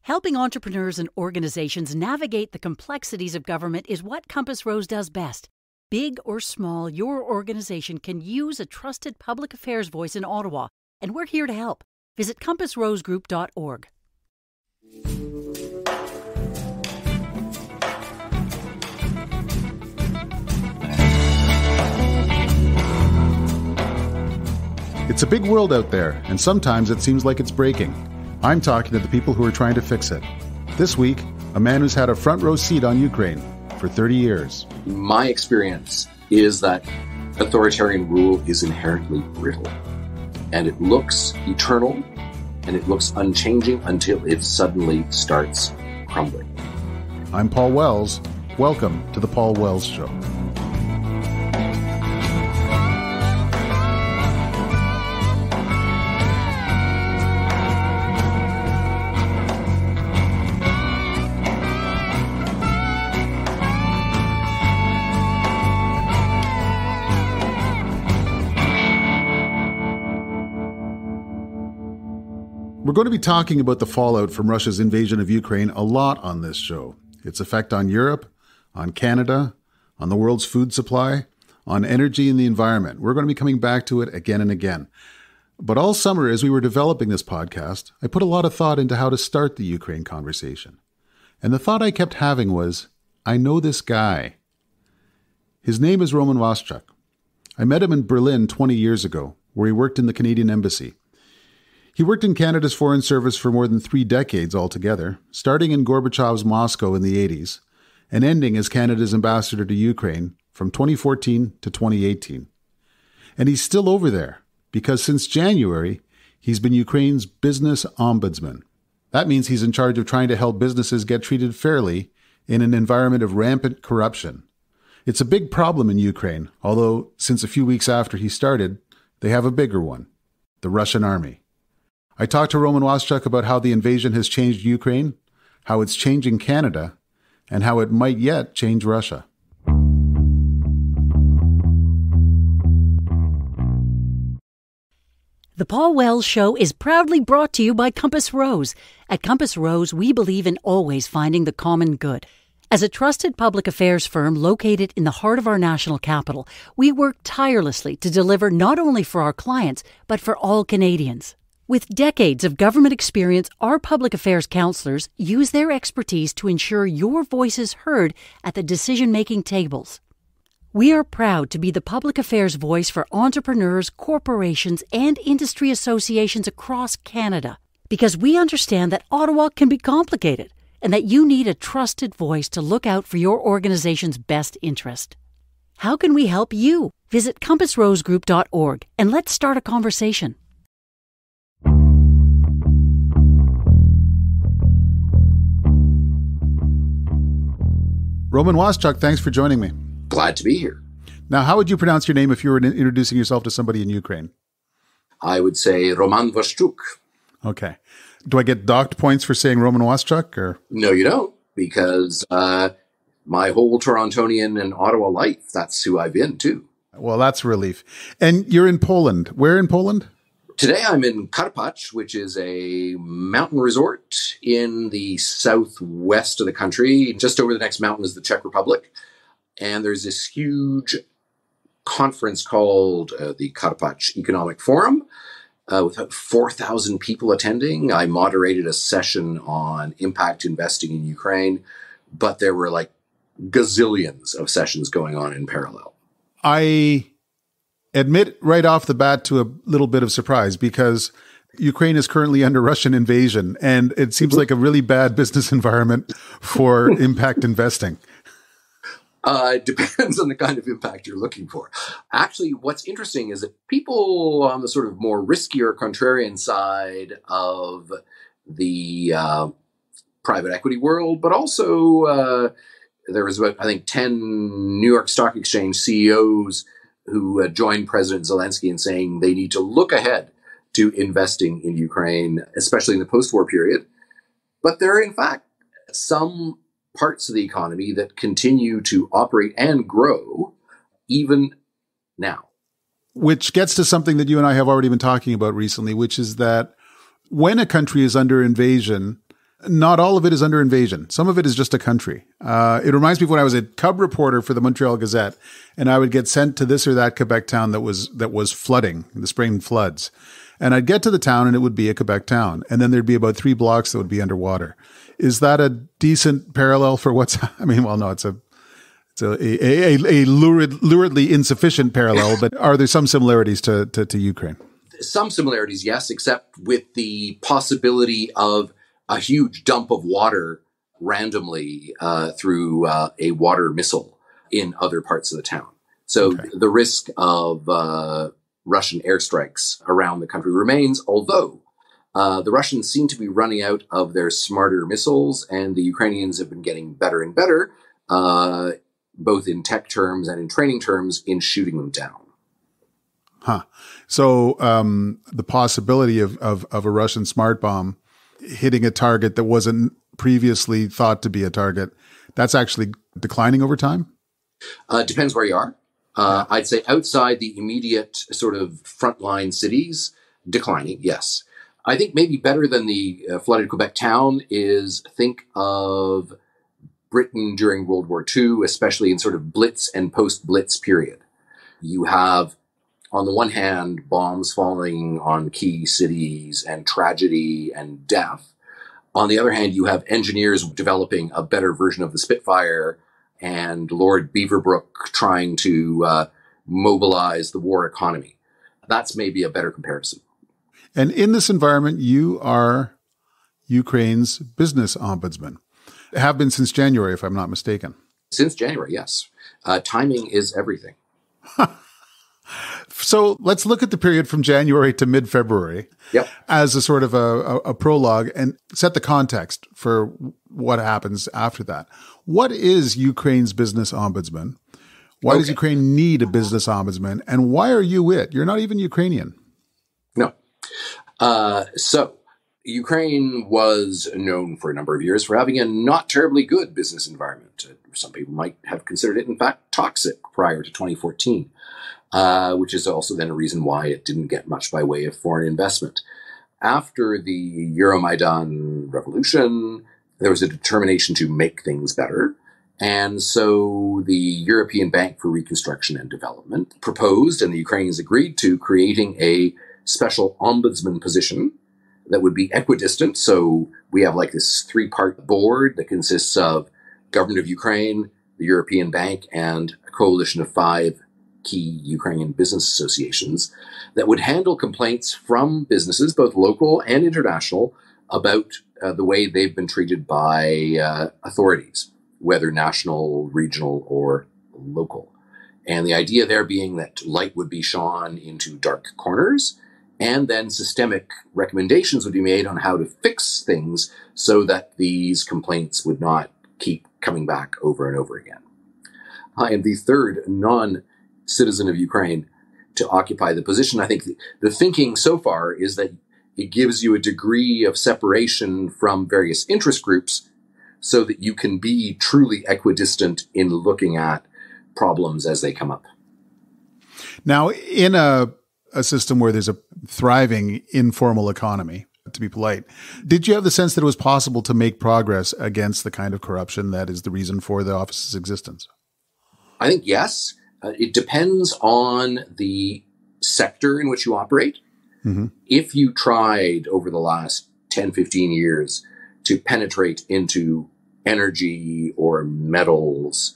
Helping entrepreneurs and organizations navigate the complexities of government is what Compass Rose does best. Big or small, your organization can use a trusted public affairs voice in Ottawa, and we're here to help. Visit compassrosegroup.org. It's a big world out there, and sometimes it seems like it's breaking. I'm talking to the people who are trying to fix it. This week, a man who's had a front row seat on Ukraine for 30 years. My experience is that authoritarian rule is inherently brittle, and it looks eternal, and it looks unchanging until it suddenly starts crumbling. I'm Paul Wells. Welcome to The Paul Wells Show. We're going to be talking about the fallout from Russia's invasion of Ukraine a lot on this show. Its effect on Europe, on Canada, on the world's food supply, on energy and the environment. We're going to be coming back to it again and again. But all summer, as we were developing this podcast, I put a lot of thought into how to start the Ukraine conversation. And the thought I kept having was, I know this guy. His name is Roman Waschuk. I met him in Berlin 20 years ago, where he worked in the Canadian Embassy. He worked in Canada's Foreign Service for more than 3 decades altogether, starting in Gorbachev's Moscow in the 80s, and ending as Canada's ambassador to Ukraine from 2014 to 2018. And he's still over there, because since January, he's been Ukraine's business-ombudsman. That means he's in charge of trying to help businesses get treated fairly in an environment of rampant corruption. It's a big problem in Ukraine, although since a few weeks after he started, they have a bigger one, the Russian army. I talked to Roman Waschuk about how the invasion has changed Ukraine, how it's changing Canada, and how it might yet change Russia. The Paul Wells Show is proudly brought to you by Compass Rose. At Compass Rose, we believe in always finding the common good. As a trusted public affairs firm located in the heart of our national capital, we work tirelessly to deliver not only for our clients, but for all Canadians. With decades of government experience, our public affairs counselors use their expertise to ensure your voice is heard at the decision-making tables. We are proud to be the public affairs voice for entrepreneurs, corporations, and industry associations across Canada, because we understand that Ottawa can be complicated and that you need a trusted voice to look out for your organization's best interest. How can we help you? Visit compassrosegroup.org and let's start a conversation. Roman Waschuk, thanks for joining me. Glad to be here. Now, how would you pronounce your name if you were introducing yourself to somebody in Ukraine? I would say Roman Waschuk. Okay. Do I get docked points for saying Roman Waschuk? Or? No, you don't, because my whole Torontonian and Ottawa life, that's who I've been, too. Well, that's a relief. And you're in Poland. Where in Poland? Today I'm in Karpacz, which is a mountain resort in the southwest of the country. Just over the next mountain is the Czech Republic. And there's this huge conference called the Karpacz Economic Forum with about 4,000 people attending. I moderated a session on impact investing in Ukraine, but there were like gazillions of sessions going on in parallel. I admit right off the bat to a little bit of surprise because Ukraine is currently under Russian invasion, and it seems like a really bad business environment for impact investing. It depends on the kind of impact you're looking for. Actually, what's interesting is that people on the sort of more riskier contrarian side of the private equity world, but also there was about, I think, 10 New York Stock Exchange CEOs who joined President Zelensky in saying they need to look ahead to investing in Ukraine, especially in the post-war period. But there are, in fact, some parts of the economy that continue to operate and grow even now. Which gets to something that you and I have already been talking about recently, which is that when a country is under invasion, Not all of it is under invasion. Some of it is just a country. It reminds me of when I was a cub reporter for the Montreal Gazette, and I would get sent to this or that Quebec town that was flooding, the spring floods. And I'd get to the town and it would be a Quebec town. And then there'd be about 3 blocks that would be underwater. Is that a decent parallel for what's, I mean, well, no, it's a luridly insufficient parallel, but are there some similarities to Ukraine? Some similarities, yes, except with the possibility of a huge dump of water randomly through a water missile in other parts of the town. So the risk of Russian airstrikes around the country remains, although the Russians seem to be running out of their smarter missiles, and the Ukrainians have been getting better and better, both in tech terms and in training terms, in shooting them down. Huh. So the possibility of a Russian smart bomb hitting a target that wasn't previously thought to be a target, that's actually declining over time? Depends where you are. I'd say outside the immediate sort of frontline cities, declining, yes. I think maybe better than the flooded Quebec town is think of Britain during World War II, especially in sort of Blitz and post-Blitz period. You have, on the one hand, bombs falling on key cities and tragedy and death. On the other hand, you have engineers developing a better version of the Spitfire and Lord Beaverbrook trying to mobilize the war economy. That's maybe a better comparison. And in this environment, you are Ukraine's business ombudsman. Have been since January, if I'm not mistaken. Since January, yes. Timing is everything. So let's look at the period from January to mid-February as a sort of a prologue and set the context for what happens after that. What is Ukraine's business ombudsman? Why does Ukraine need a business ombudsman? And why are you it? You're not even Ukrainian. No. So Ukraine was known for a number of years for having a not terribly good business environment. Some people might have considered it, in fact, toxic prior to 2014. Which is also then a reason why it didn't get much by way of foreign investment. After the Euromaidan revolution, there was a determination to make things better. And so the European Bank for Reconstruction and Development proposed, and the Ukrainians agreed to, creating a special ombudsman position that would be equidistant. So we have like this 3-part board that consists of government of Ukraine, the European Bank, and a coalition of 5 key Ukrainian business associations that would handle complaints from businesses, both local and international, about the way they've been treated by authorities, whether national, regional, or local. And the idea there being that light would be shone into dark corners, and then systemic recommendations would be made on how to fix things so that these complaints would not keep coming back over and over again. I am the third non-citizen of Ukraine to occupy the position. I think the thinking so far is that it gives you a degree of separation from various interest groups so that you can be truly equidistant in looking at problems as they come up. Now, in a system where there's a thriving informal economy, to be polite, did you have the sense that it was possible to make progress against the kind of corruption that is the reason for the office's existence? I think yes. It depends on the sector in which you operate. Mm-hmm. If you tried over the last 10, 15 years to penetrate into energy or metals,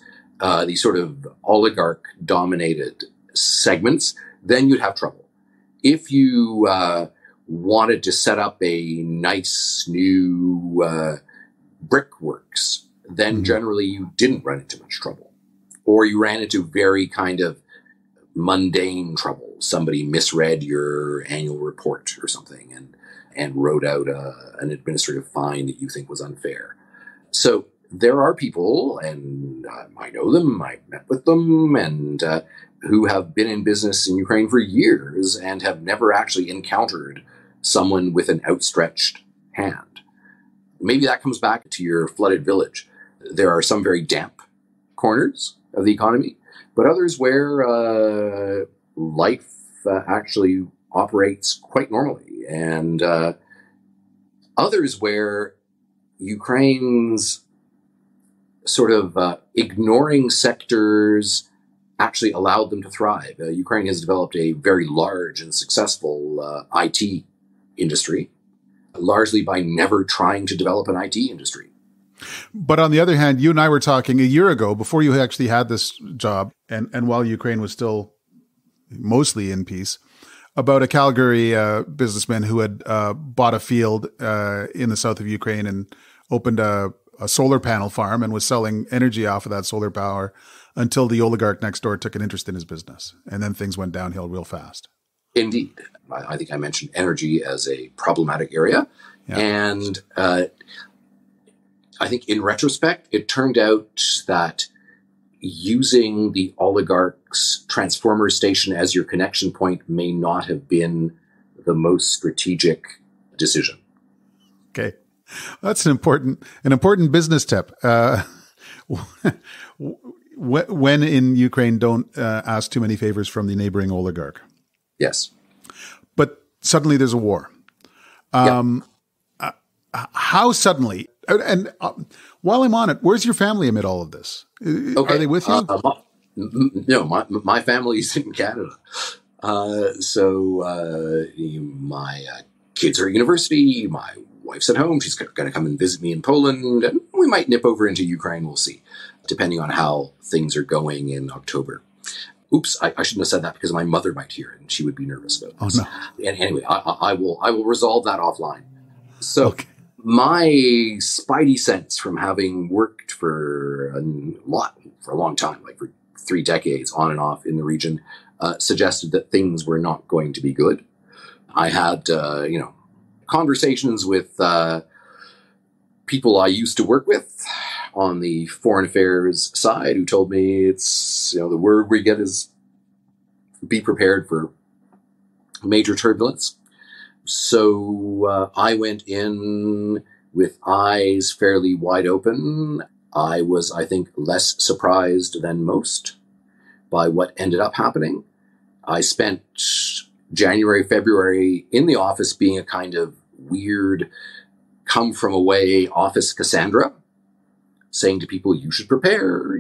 these sort of oligarch-dominated segments, then you'd have trouble. If you wanted to set up a nice new brickworks, then generally you didn't run into much trouble. Or you ran into very kind of mundane trouble. Somebody misread your annual report or something and wrote out an administrative fine that you think was unfair. So there are people, and I know them, I've met with them, and who have been in business in Ukraine for years and have never actually encountered someone with an outstretched hand. Maybe that comes back to your flooded village. There are some very damp corners of the economy, but others where life actually operates quite normally, and others where Ukraine's sort of ignoring sectors actually allowed them to thrive. Ukraine has developed a very large and successful IT industry, largely by never trying to develop an IT industry. But on the other hand, you and I were talking a year ago, before you actually had this job, and while Ukraine was still mostly in peace, about a Calgary businessman who had bought a field in the south of Ukraine and opened a solar panel farm and was selling energy off of that solar power until the oligarch next door took an interest in his business. And then things went downhill real fast. Indeed. I think I mentioned energy as a problematic area. Yeah. And I think in retrospect, it turned out that using the oligarch's transformer station as your connection point may not have been the most strategic decision. Okay. That's an important business tip. When in Ukraine, don't ask too many favors from the neighboring oligarch. Yes. But suddenly there's a war. How suddenly? And while I'm on it, where's your family amid all of this? Okay. Are they with you? No, my family's in Canada. So my kids are at university. My wife's at home. She's going to come and visit me in Poland. And we might nip over into Ukraine. We'll see, depending on how things are going in October. Oops, I shouldn't have said that because my mother might hear it and she would be nervous about this. Oh, no. And anyway, I will resolve that offline. So. Okay. My spidey sense from having worked for a long time, like for 3 decades on and off in the region, suggested that things were not going to be good. I had, conversations with people I used to work with on the foreign affairs side who told me it's, the word we get is be prepared for major turbulence. So I went in with eyes fairly wide open. I was, I think, less surprised than most by what ended up happening. I spent January, February in the office being a kind of weird come from away office Cassandra, saying to people, you should prepare,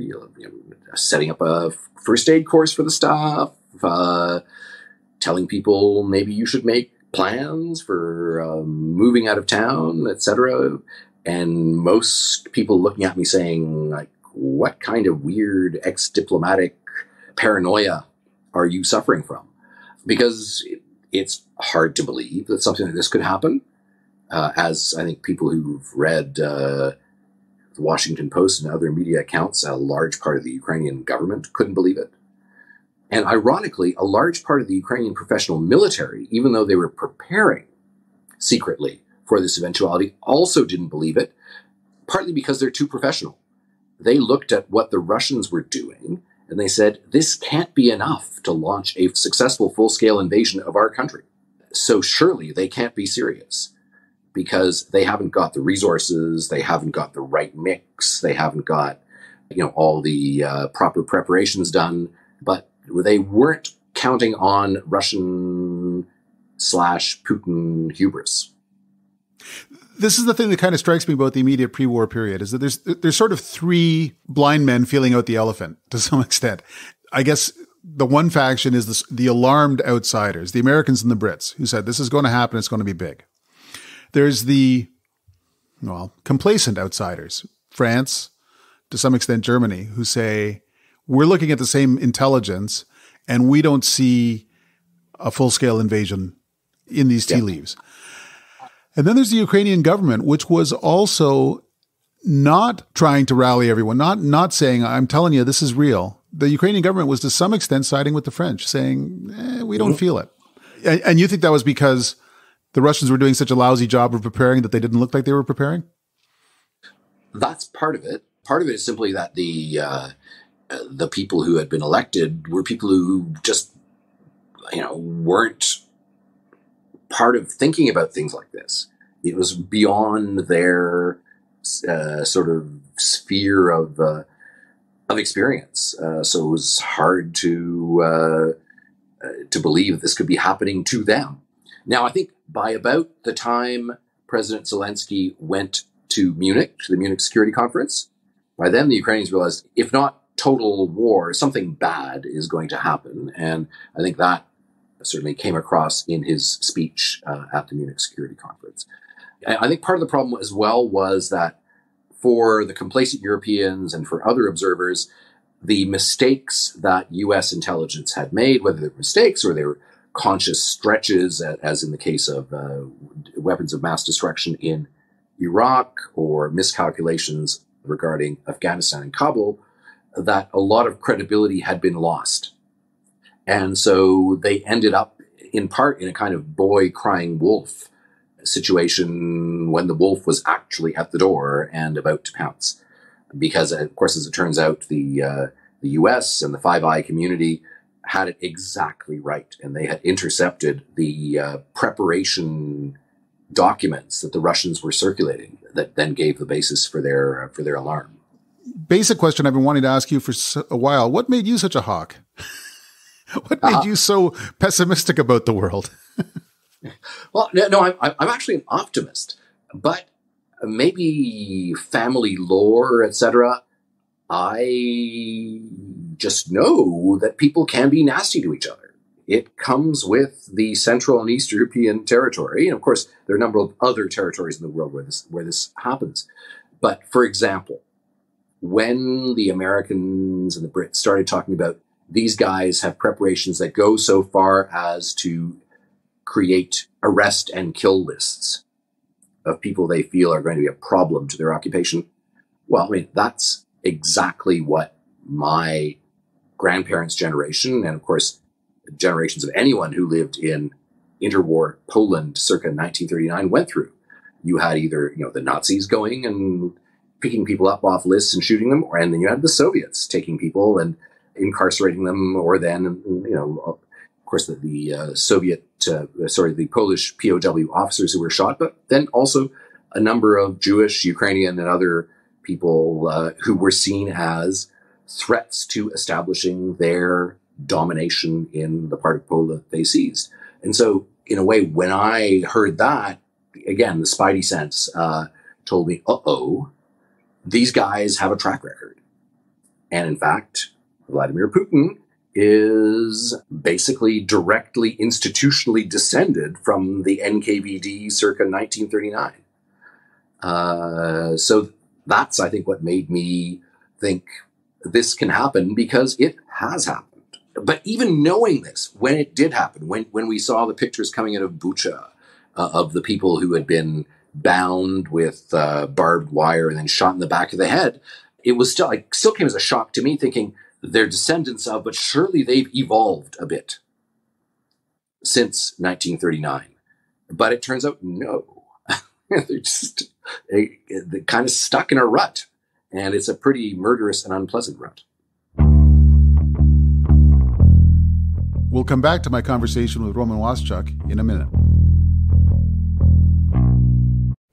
setting up a first aid course for the staff, telling people maybe you should make plans for moving out of town, etc. And most people looking at me saying, like, what kind of weird ex-diplomatic paranoia are you suffering from? Because it's hard to believe that something like this could happen. As I think people who've read the Washington Post and other media accounts, a large part of the Ukrainian government couldn't believe it. And ironically, a large part of the Ukrainian professional military, even though they were preparing secretly for this eventuality, also didn't believe it, partly because they're too professional. They looked at what the Russians were doing, and they said, this can't be enough to launch a successful full-scale invasion of our country. So surely they can't be serious, because they haven't got the resources, they haven't got the right mix, they haven't got, all the proper preparations done, but they weren't counting on Russian/Putin hubris. This is the thing that kind of strikes me about the immediate pre-war period, is that there's sort of 3 blind men feeling out the elephant to some extent. I guess the one faction is the alarmed outsiders, the Americans and the Brits, who said this is going to happen, it's going to be big. There's the, complacent outsiders, France, to some extent Germany, who say, we're looking at the same intelligence and we don't see a full-scale invasion in these tea leaves. And then there's the Ukrainian government, which was also not trying to rally everyone, not saying, I'm telling you, this is real. The Ukrainian government was to some extent siding with the French, saying, we don't feel it. And you think that was because the Russians were doing such a lousy job of preparing that they didn't look like they were preparing? That's part of it. Part of it is simply that the people who had been elected were people who just, weren't part of thinking about things like this. It was beyond their sort of sphere of experience. So it was hard to believe this could be happening to them. Now, I think by about the time President Zelensky went to Munich, to the Munich Security Conference. By then, the Ukrainians realized, if not total war, something bad is going to happen. And I think that certainly came across in his speech at the Munich Security Conference. And I think part of the problem as well was that for the complacent Europeans and for other observers, the mistakes that U.S. intelligence had made, whether they were mistakes or they were conscious stretches, as in the case of weapons of mass destruction in Iraq, or miscalculations regarding Afghanistan and Kabul, that a lot of credibility had been lost. And so they ended up, in part, in a kind of boy crying wolf situation when the wolf was actually at the door and about to pounce. Because, of course, as it turns out, the U.S. and the Five Eye community had it exactly right, and they had intercepted the preparation documents that the Russians were circulating that then gave the basis for their alarm. Basic question I've been wanting to ask you for a while. What made you such a hawk? What made you so pessimistic about the world? Well, no, I'm actually an optimist, but maybe family lore, etc. I just know that people can be nasty to each other. It comes with the Central and East European territory. And of course, there are a number of other territories in the world where this happens. But for example, when the Americans and the Brits started talking about these guys have preparations that go so far as to create arrest and kill lists of people they feel are going to be a problem to their occupation. Well, I mean, that's exactly what my grandparents' generation, and of course, generations of anyone who lived in interwar Poland circa 1939 went through. You had either, the Nazis going and picking people up off lists and shooting them, and then you had the Soviets taking people and incarcerating them, or then, of course, the Polish POW officers who were shot, but then also a number of Jewish, Ukrainian, and other people who were seen as threats to establishing their domination in the part of Poland they seized. And so, in a way, when I heard that, again, the spidey sense told me, these guys have a track record. And in fact, Vladimir Putin is basically directly institutionally descended from the NKVD circa 1939. So that's, I think, what made me think this can happen, because it has happened. But even knowing this, when it did happen, when we saw the pictures coming out of Bucha of the people who had been bound with barbed wire and then shot in the back of the head, it was still came as a shock to me, thinking they're descendants of, but surely they've evolved a bit since 1939. But it turns out, no. They're kind of stuck in a rut. And it's a pretty murderous and unpleasant rut. We'll come back to my conversation with Roman Waschuk in a minute.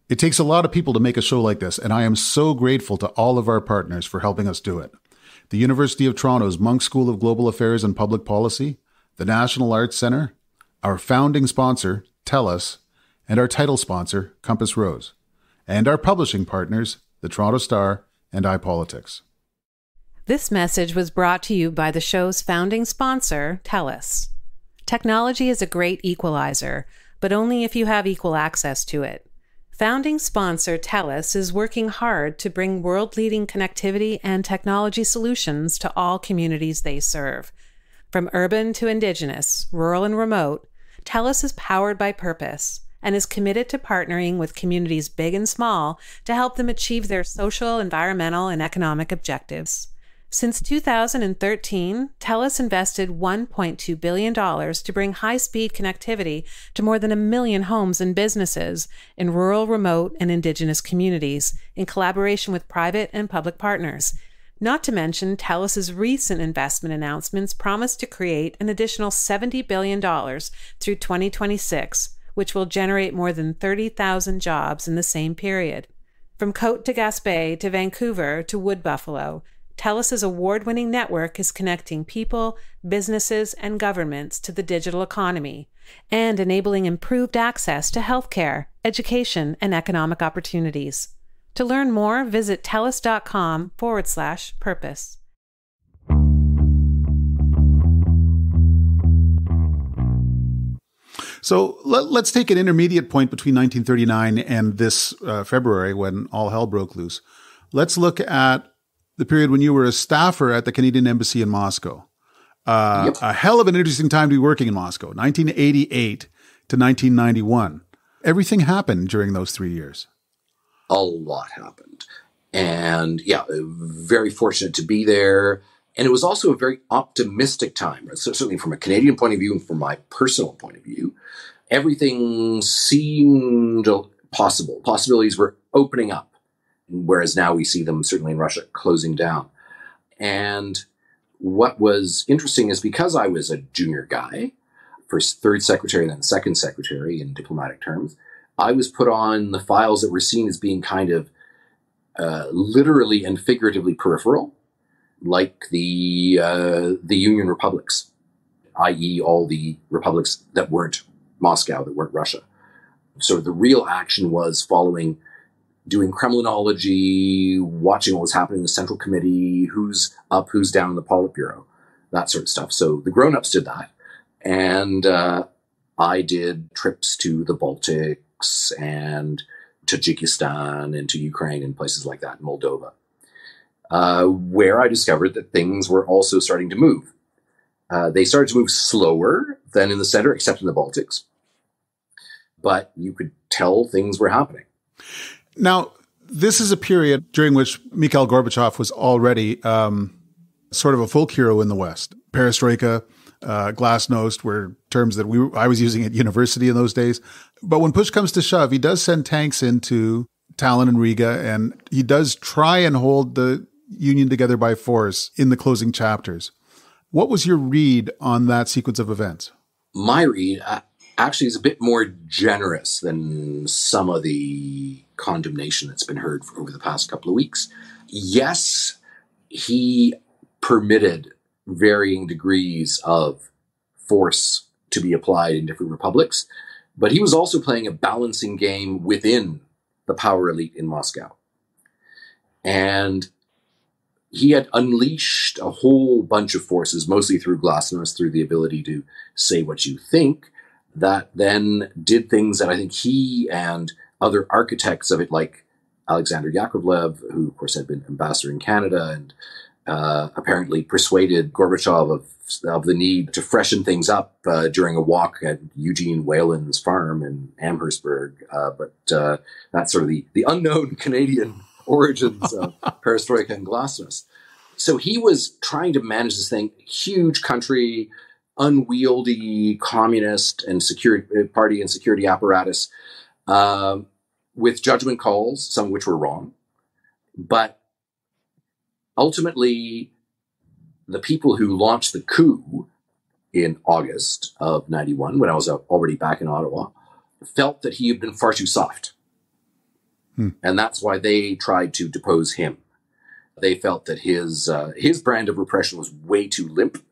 It takes a lot of people to make a show like this, and I am so grateful to all of our partners for helping us do it. The University of Toronto's Munk School of Global Affairs and Public Policy, the National Arts Centre, our founding sponsor, TELUS, and our title sponsor, Compass Rose, and our publishing partners, the Toronto Star and iPolitics. This message was brought to you by the show's founding sponsor, TELUS. Technology is a great equalizer, but only if you have equal access to it. Founding sponsor TELUS is working hard to bring world-leading connectivity and technology solutions to all communities they serve. From urban to indigenous, rural and remote, TELUS is powered by purpose and is committed to partnering with communities big and small to help them achieve their social, environmental, and economic objectives. Since 2013, TELUS invested $1.2 billion to bring high-speed connectivity to more than 1 million homes and businesses in rural, remote, and indigenous communities in collaboration with private and public partners. Not to mention, TELUS's recent investment announcements promise to create an additional $70 billion through 2026, which will generate more than 30,000 jobs in the same period. From Côte de Gaspé to Vancouver to Wood Buffalo, TELUS's award-winning network is connecting people, businesses, and governments to the digital economy and enabling improved access to healthcare, education, and economic opportunities. To learn more, visit tellus.com/purpose. So let's take an intermediate point between 1939 and this February when all hell broke loose. Let's look at the period when you were a staffer at the Canadian Embassy in Moscow. Yep. A hell of an interesting time to be working in Moscow, 1988 to 1991. Everything happened during those 3 years. A lot happened. And yeah, very fortunate to be there. And it was also a very optimistic time, so certainly from a Canadian point of view and from my personal point of view. Everything seemed possible. Possibilities were opening up, whereas now we see them, certainly in Russia, closing down. And what was interesting is because I was a junior guy, first third secretary and then second secretary in diplomatic terms, I was put on the files that were seen as being kind of literally and figuratively peripheral, like the Union republics, i.e. all the republics that weren't Moscow, that weren't Russia. So the real action was doing Kremlinology, watching what was happening in the Central Committee, who's up, who's down in the Politburo, that sort of stuff. So the grown-ups did that. And I did trips to the Baltics and Tajikistan and to Ukraine and places like that, Moldova, where I discovered that things were also starting to move. They started to move slower than in the center, except in the Baltics. But you could tell things were happening. Now, this is a period during which Mikhail Gorbachev was already sort of a folk hero in the West. Perestroika, glasnost were terms that I was using at university in those days. But when push comes to shove, he does send tanks into Tallinn and Riga, and he does try and hold the Union together by force in the closing chapters. What was your read on that sequence of events? My read actually is a bit more generous than some of the condemnation that's been heard over the past couple of weeks. Yes, he permitted varying degrees of force to be applied in different republics, but he was also playing a balancing game within the power elite in Moscow. And he had unleashed a whole bunch of forces, mostly through glasnost, through the ability to say what you think, that then did things that I think he and other architects of it, like Alexander Yakovlev, who of course had been ambassador in Canada and apparently persuaded Gorbachev of the need to freshen things up during a walk at Eugene Whalen's farm in Amherstburg. But that's sort of the unknown Canadian origins of perestroika and glasnost. So he was trying to manage this thing, huge country, unwieldy communist and security party and security apparatus, with judgment calls, some of which were wrong. But ultimately, the people who launched the coup in August of 91, when I was already back in Ottawa, felt that he had been far too soft. And that's why they tried to depose him. They felt that his brand of repression was way too limp.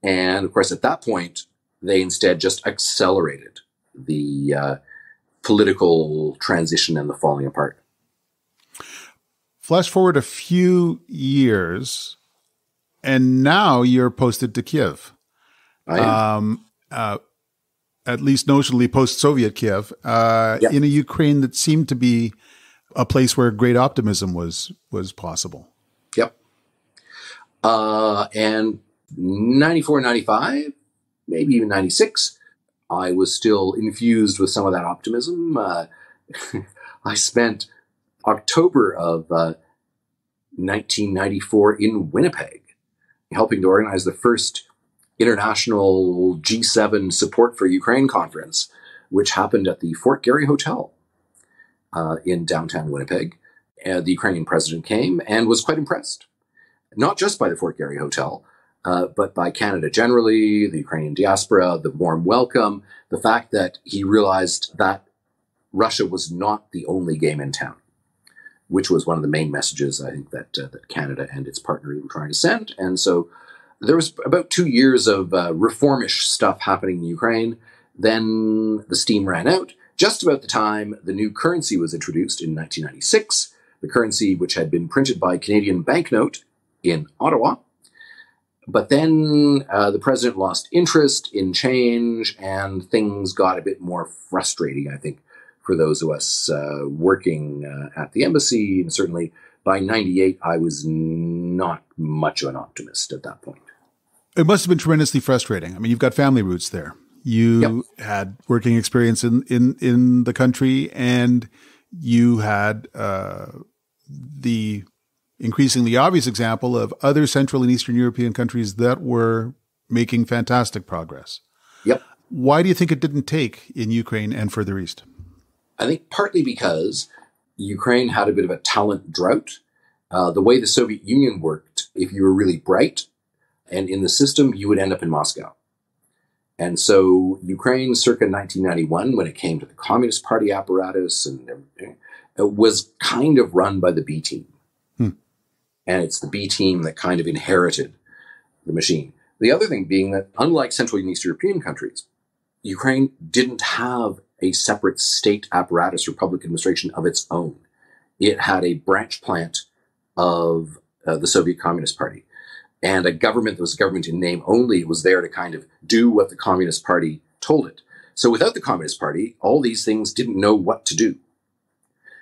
And of course, at that point, they instead just accelerated the political transition and the falling apart. Flash forward a few years, and now you're posted to Kiev. I am. At least notionally post-Soviet Kiev, in a Ukraine that seemed to be a place where great optimism was possible. Yep. And 94, 95, maybe even 96, I was still infused with some of that optimism. I spent October of 1994 in Winnipeg, helping to organize the first international G7 support for Ukraine conference, which happened at the Fort Garry Hotel in downtown Winnipeg. The Ukrainian president came and was quite impressed, not just by the Fort Garry Hotel, but by Canada generally, the Ukrainian diaspora, the warm welcome, the fact that he realized that Russia was not the only game in town, which was one of the main messages I think that Canada and its partner were trying to send. And so there was about 2 years of reformish stuff happening in Ukraine. Then the steam ran out, just about the time the new currency was introduced in 1996, the currency which had been printed by Canadian banknote in Ottawa. But then the president lost interest in change, and things got a bit more frustrating, I think, for those of us working at the embassy. And certainly by 98, I was not much of an optimist at that point. It must have been tremendously frustrating. I mean, you've got family roots there. You had working experience in the country, and you had the increasingly obvious example of other Central and Eastern European countries that were making fantastic progress. Yep. Why do you think it didn't take in Ukraine and further east? I think partly because Ukraine had a bit of a talent drought. The way the Soviet Union worked, if you were really bright and in the system, you would end up in Moscow. And so Ukraine, circa 1991, when it came to the Communist Party apparatus and everything, it was kind of run by the B team. And it's the B team that kind of inherited the machine. The other thing being that, unlike Central and Eastern European countries, Ukraine didn't have a separate state apparatus or public administration of its own. It had a branch plant of the Soviet Communist Party and a government that was a government in name only. It was there to kind of do what the Communist Party told it. So without the Communist Party, all these things didn't know what to do.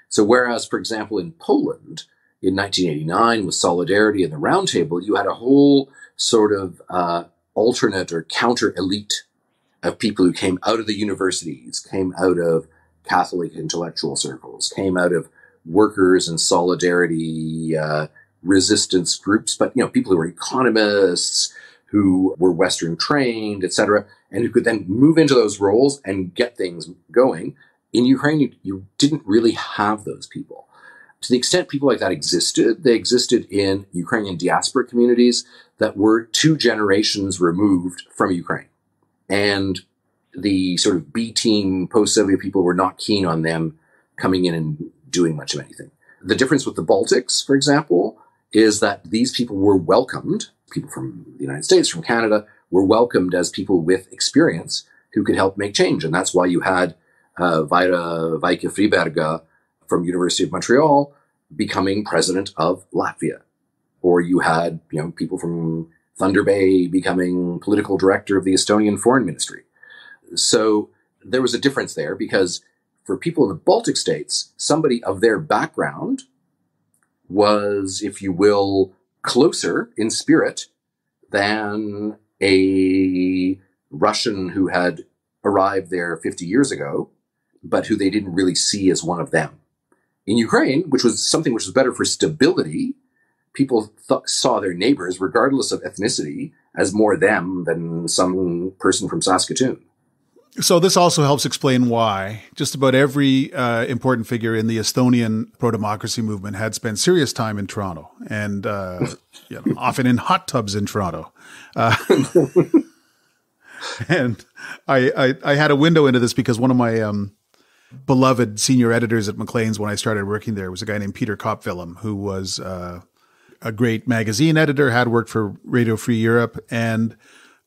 So whereas, for example, in Poland, in 1989, with Solidarity and the Round Table, you had a whole sort of alternate or counter elite of people who came out of the universities, came out of Catholic intellectual circles, came out of workers and Solidarity resistance groups, but people who were economists, who were Western trained, etc., and who could then move into those roles and get things going. In Ukraine, you didn't really have those people. To the extent people like that existed, they existed in Ukrainian diaspora communities that were 2 generations removed from Ukraine. And the sort of B team post-Soviet people were not keen on them coming in and doing much of anything. The difference with the Baltics, for example, is that these people were welcomed, people from the United States, from Canada, were welcomed as people with experience who could help make change. And that's why you had Vaida Vaike-Friberga from University of Montreal becoming president of Latvia. Or you had, people from Thunder Bay becoming political director of the Estonian Foreign Ministry. So there was a difference there because for people in the Baltic states, somebody of their background was, if you will, closer in spirit than a Russian who had arrived there 50 years ago, but who they didn't really see as one of them. In Ukraine, which was something which was better for stability, people saw their neighbors, regardless of ethnicity, as more them than some person from Saskatoon. So this also helps explain why just about every important figure in the Estonian pro-democracy movement had spent serious time in Toronto and often in hot tubs in Toronto. And I had a window into this because one of my beloved senior editors at Maclean's when I started working there was a guy named Peter Kopfillem, who was a great magazine editor, had worked for Radio Free Europe, and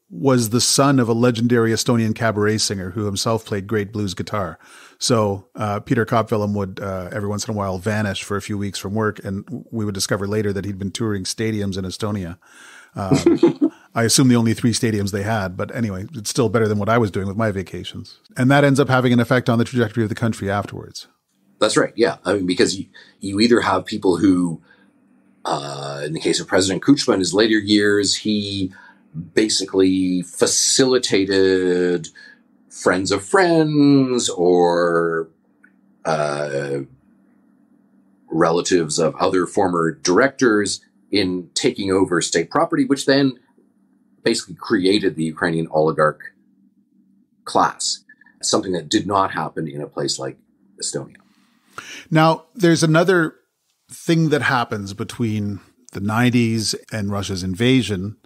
was the son of a legendary Estonian cabaret singer who himself played great blues guitar. So Peter Kopfillem would every once in a while vanish for a few weeks from work, and we would discover later that he'd been touring stadiums in Estonia. I assume the only 3 stadiums they had, but anyway, it's still better than what I was doing with my vacations. And that ends up having an effect on the trajectory of the country afterwards. That's right, yeah. I mean, because you either have people who, in the case of President Kuchma in his later years, he basically facilitated friends of friends or relatives of other former directors in taking over state property, which then basically created the Ukrainian oligarch class, something that did not happen in a place like Estonia. Now, there's another thing that happens between the 90s and Russia's invasion,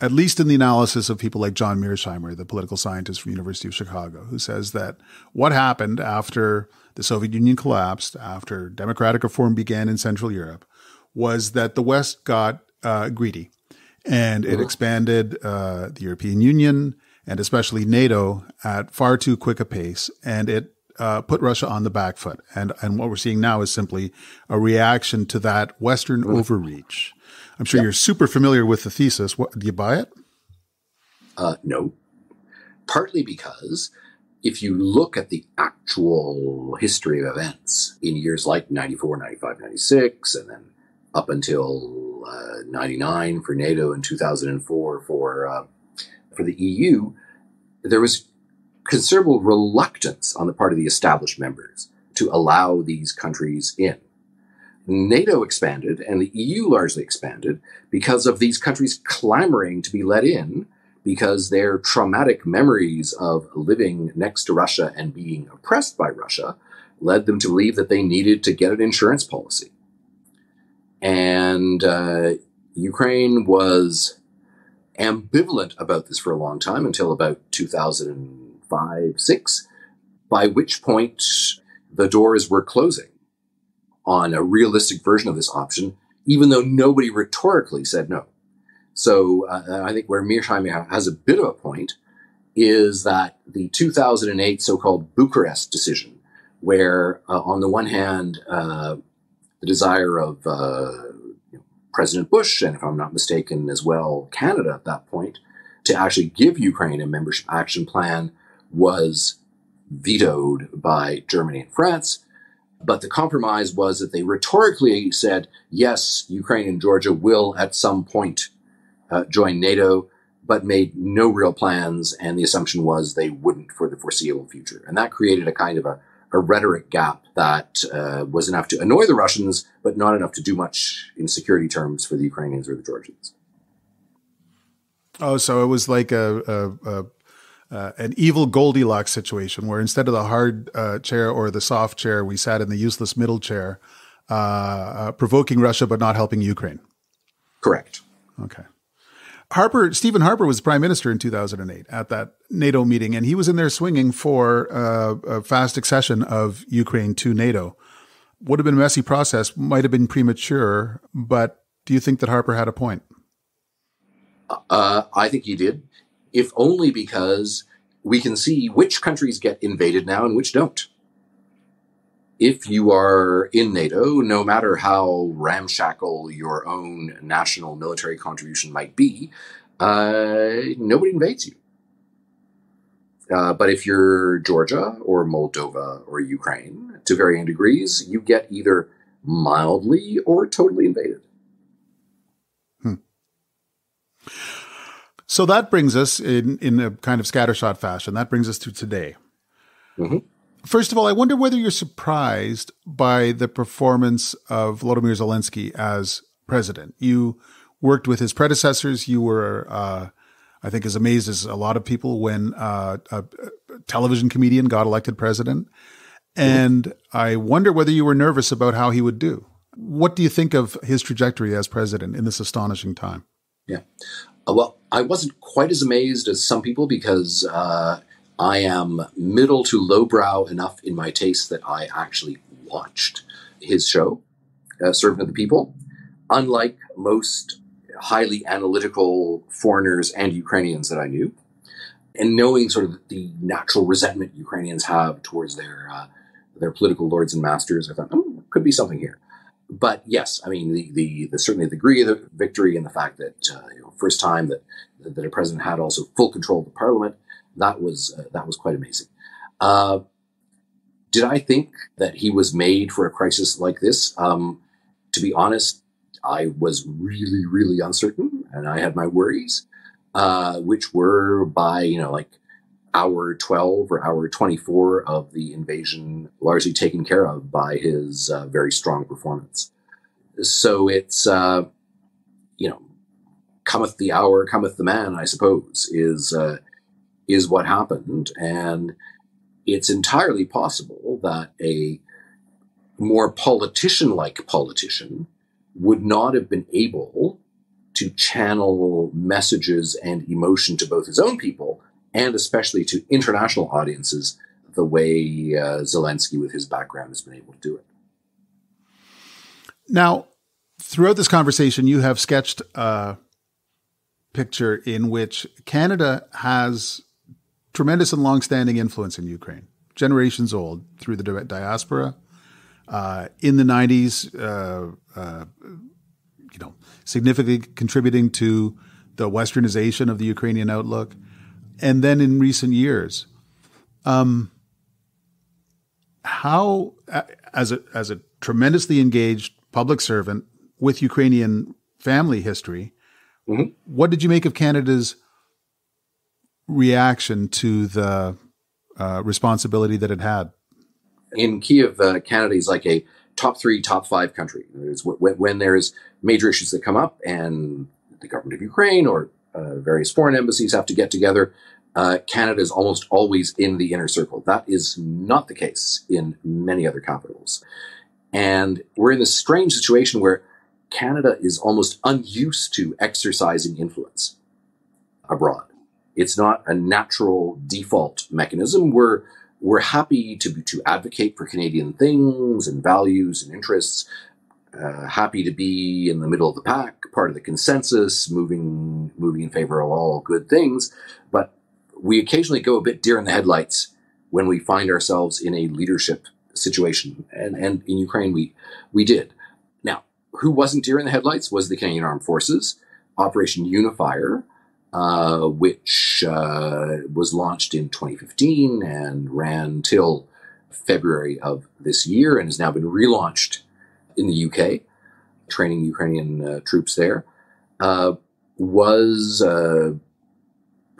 at least in the analysis of people like John Mearsheimer, the political scientist from the University of Chicago, who says that what happened after the Soviet Union collapsed, after democratic reform began in Central Europe, was that the West got greedy. And it expanded the European Union and especially NATO at far too quick a pace. And it put Russia on the back foot. And what we're seeing now is simply a reaction to that Western overreach. I'm sure you're super familiar with the thesis. Do you buy it? No. Partly because if you look at the actual history of events in years like 94, 95, 96, and then up until 99 for NATO and 2004 for the EU, there was considerable reluctance on the part of the established members to allow these countries in. NATO expanded and the EU largely expanded because of these countries clamoring to be let in because their traumatic memories of living next to Russia and being oppressed by Russia led them to believe that they needed to get an insurance policy. And Ukraine was ambivalent about this for a long time until about 2005-06, by which point the doors were closing on a realistic version of this option, even though nobody rhetorically said no. So I think where Mearsheimer has a bit of a point is that the 2008 so-called Bucharest decision, where on the one hand, the desire of President Bush, and if I'm not mistaken as well, Canada at that point, to actually give Ukraine a membership action plan was vetoed by Germany and France. But the compromise was that they rhetorically said, yes, Ukraine and Georgia will at some point join NATO, but made no real plans. And the assumption was they wouldn't for the foreseeable future. And that created a kind of a rhetoric gap that was enough to annoy the Russians, but not enough to do much in security terms for the Ukrainians or the Georgians. Oh, so it was like an evil Goldilocks situation where instead of the hard chair or the soft chair, we sat in the useless middle chair, provoking Russia but not helping Ukraine. Correct. Okay. Stephen Harper was prime minister in 2008 at that NATO meeting, and he was in there swinging for a fast accession of Ukraine to NATO. Would have been a messy process, might have been premature, but do you think that Harper had a point? I think he did, if only because we can see which countries get invaded now and which don't. If you are in NATO, no matter how ramshackle your own national military contribution might be, nobody invades you. But if you're Georgia or Moldova or Ukraine, to varying degrees, you get either mildly or totally invaded. So that brings us in a kind of scattershot fashion. That brings us to today. Mm-hmm. First of all, I wonder whether you're surprised by the performance of Volodymyr Zelensky as president. You worked with his predecessors. You were, I think, as amazed as a lot of people when a television comedian got elected president. And I wonder whether you were nervous about how he would do. What do you think of his trajectory as president in this astonishing time? Yeah. Well, I wasn't quite as amazed as some people because I am middle to lowbrow enough in my taste that I actually watched his show, Servant of the People. Unlike most highly analytical foreigners and Ukrainians that I knew, and knowing sort of the natural resentment Ukrainians have towards their political lords and masters, I thought, could be something here. But yes, I mean, the certainly the degree of the victory and the fact that first time that a president had also full control of the parliament, that was quite amazing. Did I think that he was made for a crisis like this? To be honest, I was really, really uncertain, and I had my worries, which were by like hour 12 or hour 24 of the invasion largely taken care of by his very strong performance. So it's, cometh the hour, cometh the man, I suppose, is what happened. And it's entirely possible that a more politician-like politician would not have been able to channel messages and emotion to both his own people and especially to international audiences the way Zelensky, with his background, has been able to do it. Now, throughout this conversation, you have sketched a picture in which Canada has tremendous and longstanding influence in Ukraine. generations old through the diaspora. In the 90s, significantly contributing to the westernization of the Ukrainian outlook. And then in recent years, how, as a tremendously engaged public servant with Ukrainian family history, what did you make of Canada's reaction to the responsibility that it had? In Kiev, Canada is like a top 3, top 5 country. When there's major issues that come up and the government of Ukraine or various foreign embassies have to get together, Canada is almost always in the inner circle. That is not the case in many other capitals. And we're in this strange situation where Canada is almost unused to exercising influence abroad. It's not a natural default mechanism. We're happy to advocate for Canadian things and values and interests, happy to be in the middle of the pack, part of the consensus, moving in favor of all good things. But we occasionally go a bit deer in the headlights when we find ourselves in a leadership situation. And in Ukraine, we did. Now, who wasn't deer in the headlights was the Canadian Armed Forces, Operation Unifier, which was launched in 2015 and ran till February of this year and has now been relaunched in the UK, training Ukrainian troops there, was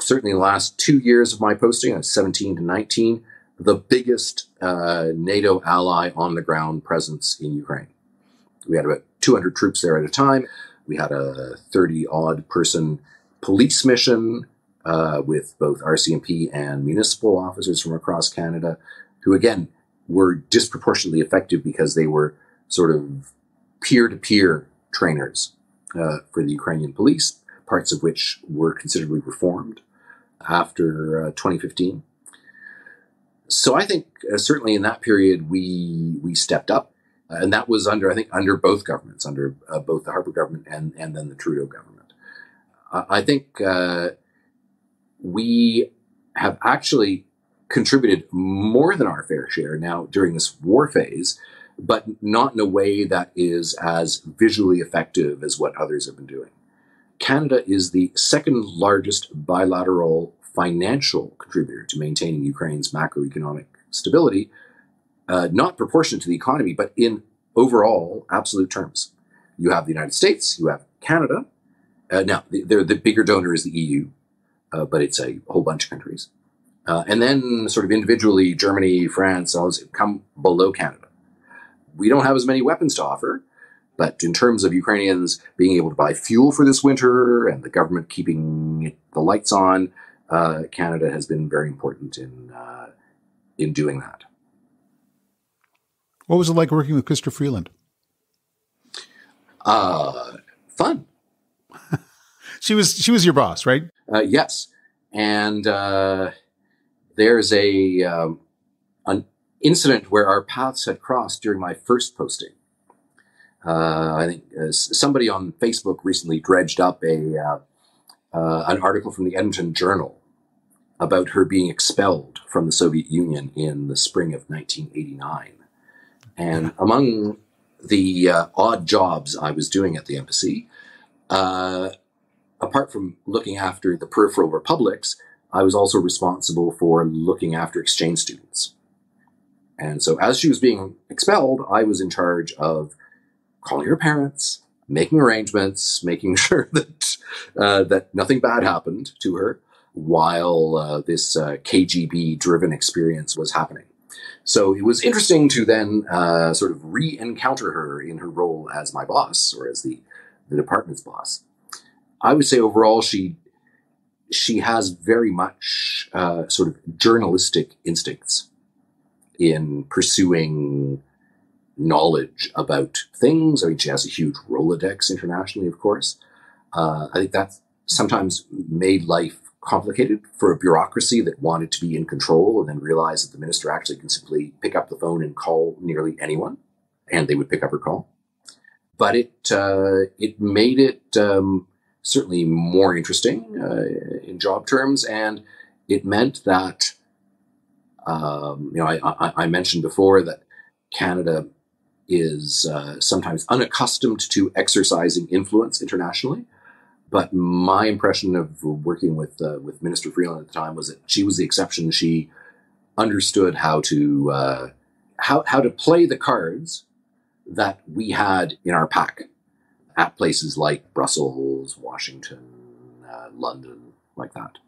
certainly in the last 2 years of my posting, 17 to 19, the biggest NATO ally on the ground presence in Ukraine. We had about 200 troops there at a time. We had a 30-odd person police mission with both RCMP and municipal officers from across Canada, who again were disproportionately effective because they were sort of peer-to-peer trainers for the Ukrainian police, parts of which were considerably reformed after 2015. So I think certainly in that period we stepped up, and that was under both governments, under both the Harper government and then the Trudeau government. I think we have actually contributed more than our fair share now during this war phase, but not in a way that is as visually effective as what others have been doing. Canada is the second largest bilateral financial contributor to maintaining Ukraine's macroeconomic stability, not proportionate to the economy, but in overall absolute terms. You have the United States, you have Canada. Now, the bigger donor is the EU, but it's a whole bunch of countries. And then sort of individually, Germany, France, all come below Canada. We don't have as many weapons to offer, but in terms of Ukrainians being able to buy fuel for this winter and the government keeping the lights on, Canada has been very important in doing that. What was it like working with Krista Freeland? Fun. She was your boss, right? Yes. And there's an incident where our paths had crossed during my first posting. I think somebody on Facebook recently dredged up an article from the Edmonton Journal about her being expelled from the Soviet Union in the spring of 1989. And among the odd jobs I was doing at the embassy, apart from looking after the peripheral republics, I was also responsible for looking after exchange students. And so as she was being expelled, I was in charge of calling her parents, making arrangements, making sure that that nothing bad happened to her while this KGB-driven experience was happening. So it was interesting to then sort of re-encounter her in her role as my boss, or as the department's boss. I would say overall she has very much sort of journalistic instincts in pursuing knowledge about things. I mean, she has a huge Rolodex internationally, of course. I think that sometimes made life complicated for a bureaucracy that wanted to be in control and then realized that the minister actually can simply pick up the phone and call nearly anyone, and they would pick up her call. But it made it certainly more interesting in job terms, and it meant that I mentioned before that Canada is sometimes unaccustomed to exercising influence internationally. But my impression of working with Minister Freeland at the time was that she was the exception. She understood how to play the cards that we had in our pack at places like Brussels, Washington, London, like that.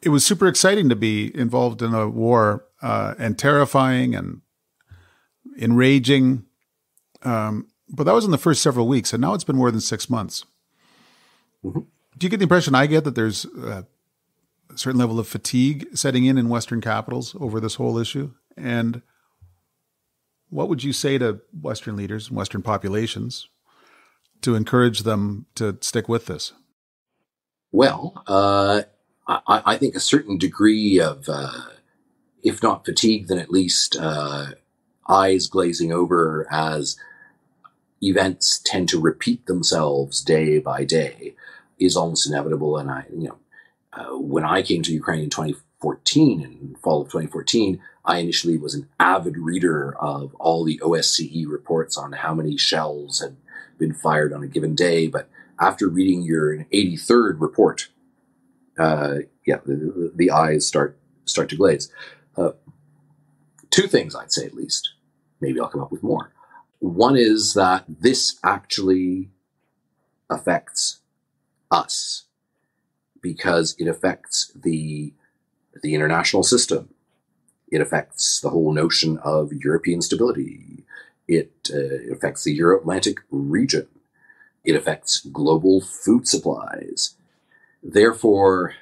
It was super exciting to be involved in a war, and terrifying and enraging. But that was in the first several weeks, and now it's been more than 6 months. Mm-hmm. Do you get the impression I get that there's a certain level of fatigue setting in Western capitals over this whole issue? And what would you say to Western leaders and Western populations to encourage them to stick with this? Well, I think a certain degree of, if not fatigue, then at least eyes glazing over as events tend to repeat themselves day by day is almost inevitable. And when I came to Ukraine in 2014, in fall of 2014, I initially was an avid reader of all the OSCE reports on how many shells had been fired on a given day. But after reading your 83rd report, the eyes start to glaze. Two things I'd say, at least. Maybe I'll come up with more. One is that this actually affects us because it affects the international system. It affects the whole notion of European stability. It affects the Euro-Atlantic region. It affects global food supplies. Therefore,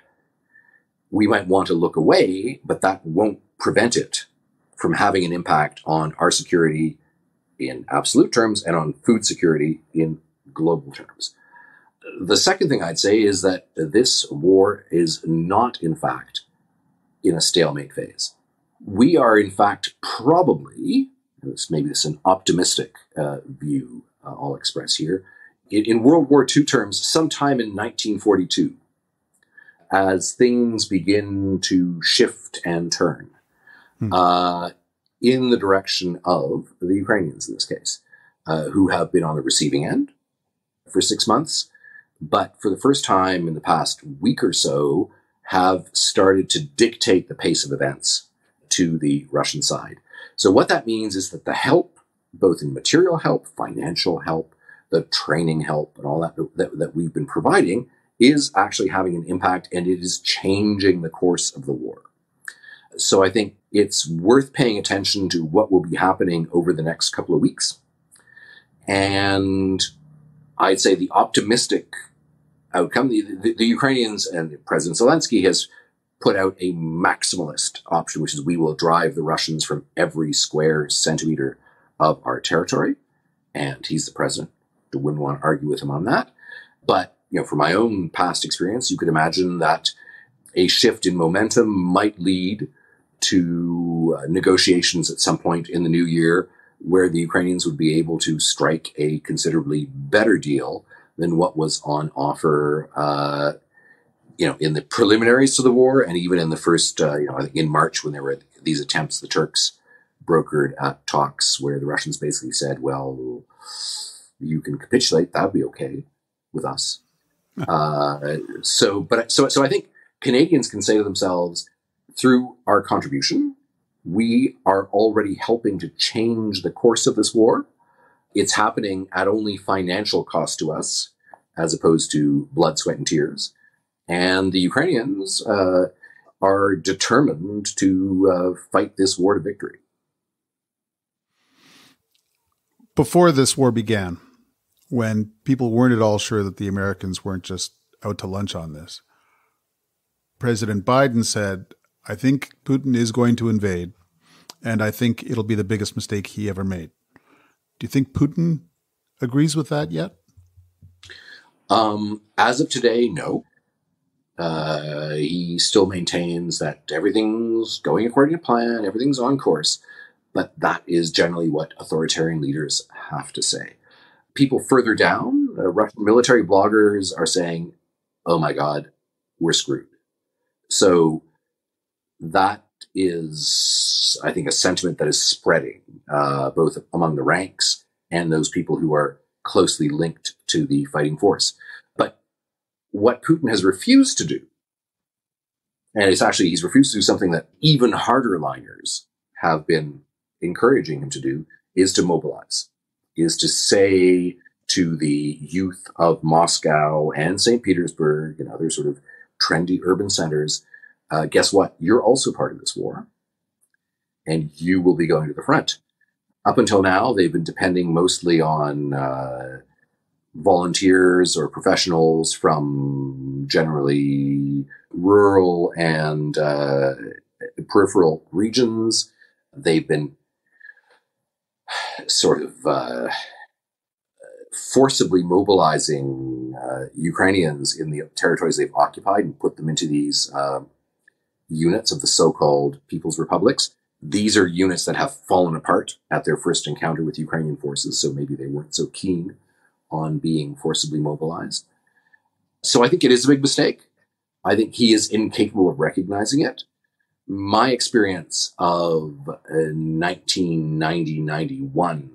we might want to look away, but that won't prevent it from having an impact on our security in absolute terms and on food security in global terms. The second thing I'd say is that this war is not, in fact, in a stalemate phase. We are, in fact, probably, maybe this is an optimistic view I'll express here, in World War II terms, sometime in 1942, as things begin to shift and turn in the direction of the Ukrainians in this case, who have been on the receiving end for 6 months, but for the first time in the past week or so have started to dictate the pace of events to the Russian side. So what that means is that the help, both in material help, financial help, the training help, and all that we've been providing is actually having an impact, and it is changing the course of the war. So I think it's worth paying attention to what will be happening over the next couple of weeks. And I'd say the optimistic outcome, the Ukrainians and President Zelensky has put out a maximalist option, which is we will drive the Russians from every square centimeter of our territory. And he's the president. I wouldn't want to argue with him on that. But, from my own past experience, you could imagine that a shift in momentum might lead to negotiations at some point in the new year where the Ukrainians would be able to strike a considerably better deal than what was on offer, in the preliminaries to the war, and even in the first, I think in March when there were these attempts, the Turks brokered talks where the Russians basically said, well, you can capitulate, that would be okay with us. So I think Canadians can say to themselves, through our contribution, we are already helping to change the course of this war. It's happening at only financial cost to us, as opposed to blood, sweat, and tears. And the Ukrainians are determined to fight this war to victory. Before this war began, when people weren't at all sure that the Americans weren't just out to lunch on this, President Biden said, I think Putin is going to invade, and I think it'll be the biggest mistake he ever made. Do you think Putin agrees with that yet? As of today, no. He still maintains that everything's going according to plan, everything's on course, but that is generally what authoritarian leaders have to say. People further down, Russian military bloggers are saying, oh my God, we're screwed. So that is, I think, a sentiment that is spreading, both among the ranks and those people who are closely linked to the fighting force. But what Putin has refused to do, and he's refused to do something that even harder liners have been encouraging him to do, is to mobilize, is to say to the youth of Moscow and St. Petersburg and other sort of trendy urban centers, guess what? You're also part of this war, and you will be going to the front. Up until now, they've been depending mostly on volunteers or professionals from generally rural and peripheral regions. They've been sort of forcibly mobilizing Ukrainians in the territories they've occupied and put them into these units of the so-called People's Republics. These are units that have fallen apart at their first encounter with Ukrainian forces, so maybe they weren't so keen on being forcibly mobilized. So I think it is a big mistake. I think he is incapable of recognizing it. My experience of 1990-91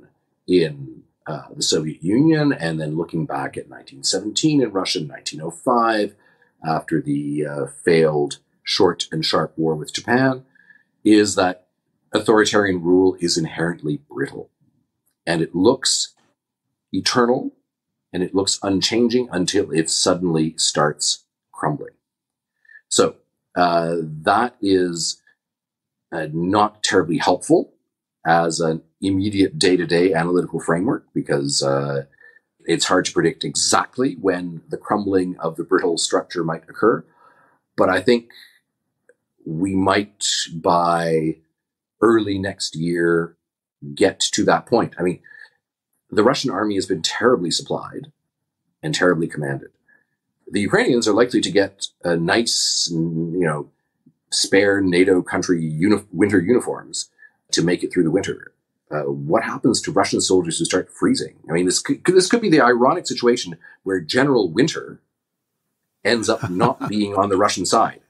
in the Soviet Union, and then looking back at 1917 in Russia, 1905, after the failed short and sharp war with Japan, is that authoritarian rule is inherently brittle. And it looks eternal, and it looks unchanging until it suddenly starts crumbling. So that is not terribly helpful as an immediate day-to-day analytical framework, because it's hard to predict exactly when the crumbling of the brittle structure might occur. But I think we might, by early next year, get to that point. I mean, the Russian army has been terribly supplied and terribly commanded. The Ukrainians are likely to get a nice, spare NATO country winter uniforms to make it through the winter. What happens to Russian soldiers who start freezing? I mean, this could be the ironic situation where General Winter ends up not being on the Russian side,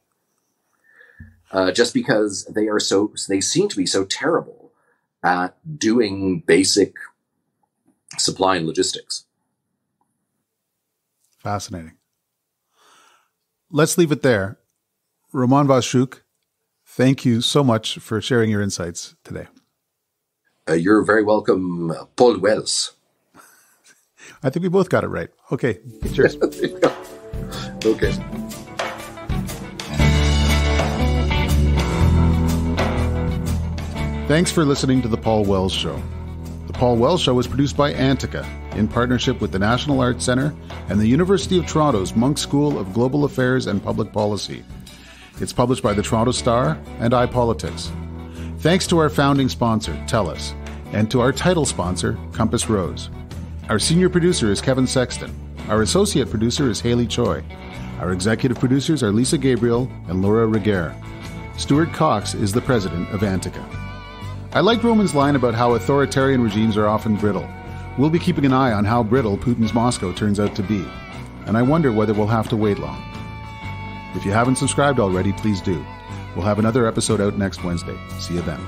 just because they seem to be so terrible at doing basic supply and logistics. Fascinating. Let's leave it there. Roman Waschuk, thank you so much for sharing your insights today. You're very welcome, Paul Wells. I think we both got it right. Okay, cheers. Okay. Thanks for listening to The Paul Wells Show. The Paul Wells Show is produced by ANTICA in partnership with the National Arts Centre and the University of Toronto's Munk School of Global Affairs and Public Policy. It's published by the Toronto Star and iPolitics. Thanks to our founding sponsor, TELUS, and to our title sponsor, Compass Rose. Our senior producer is Kevin Sexton. Our associate producer is Haley Choi. Our executive producers are Lisa Gabriel and Laura Reguer. Stuart Cox is the president of ANTICA. I liked Roman's line about how authoritarian regimes are often brittle. We'll be keeping an eye on how brittle Putin's Moscow turns out to be. And I wonder whether we'll have to wait long. If you haven't subscribed already, please do. We'll have another episode out next Wednesday. See you then.